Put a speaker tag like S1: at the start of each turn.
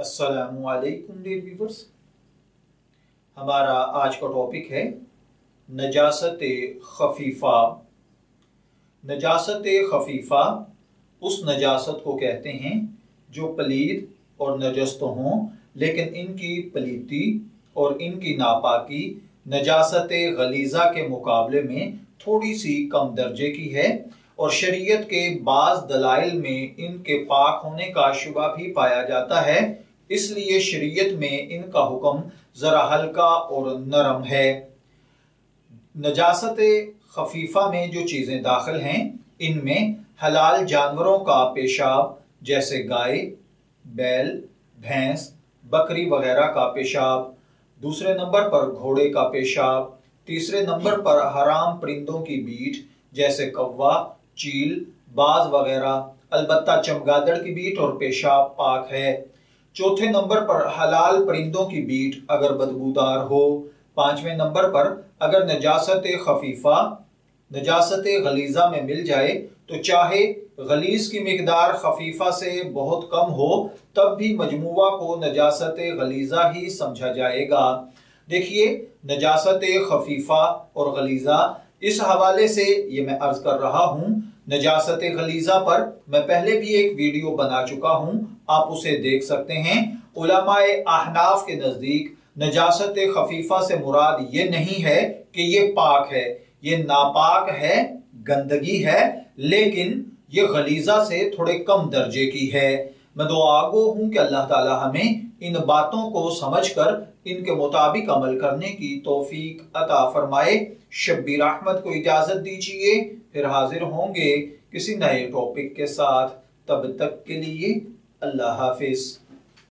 S1: अस्सलामुअलैकुम dear viewers. हमारा आज का टॉपिक है नजासत खफीफा। नजासत खफीफा उस नजासत को कहते हैं जो पलीद और नजस तो हों, लेकिन इनकी पलीदी और इनकी नापाकी नजासत गलीजा के मुकाबले में थोड़ी सी कम दर्जे की है और शरीयत के बाज दलाइल में इनके पाक होने का शुबा भी पाया जाता है। इसलिए शरीयत में इनका हुक्म जरा हल्का और नरम है। नजासत खफीफा में जो चीजें दाखिल हैं, इनमें हलाल जानवरों का पेशाब जैसे गाय, बैल, भैंस, बकरी वगैरह का पेशाब, दूसरे नंबर पर घोड़े का पेशाब, तीसरे नंबर पर हराम परिंदों की बीट जैसे कौवा, चील, बाज वगैरह, अलबत्ता चमगादड़ की बीट और पेशाब पाक है। चौथे नंबर पर हलाल परिंदों की बीट अगर बदबूदार हो। पांचवें नंबर पर अगर नजासत खफीफा नजासत गलीजा में मिल जाए तो चाहे गलीज की मिकदार खफीफा से बहुत कम हो तब भी मजमुआ को नजासत गलीजा ही समझा जाएगा। देखिए, नजासत खफीफा और गलीजा इस हवाले से ये मैं अर्ज कर रहा हूं। नजासत गलीजा पर मैं पहले भी एक वीडियो बना चुका हूं, आप उसे देख सकते हैं। उलमाए अहनाफ के नजदीक नजासत खफीफा से मुराद ये नहीं है कि ये पाक है, ये नापाक है, गंदगी है, लेकिन ये गलीजा से थोड़े कम दर्जे की है। मैं दुआगो हूं कि अल्लाह ताला हमें इन बातों को समझकर इनके मुताबिक अमल करने की तौफीक अता फरमाए। शब्बीर अहमद को इजाजत दीजिए, फिर हाजिर होंगे किसी नए टॉपिक के साथ। तब तक के लिए अल्लाह हाफिज।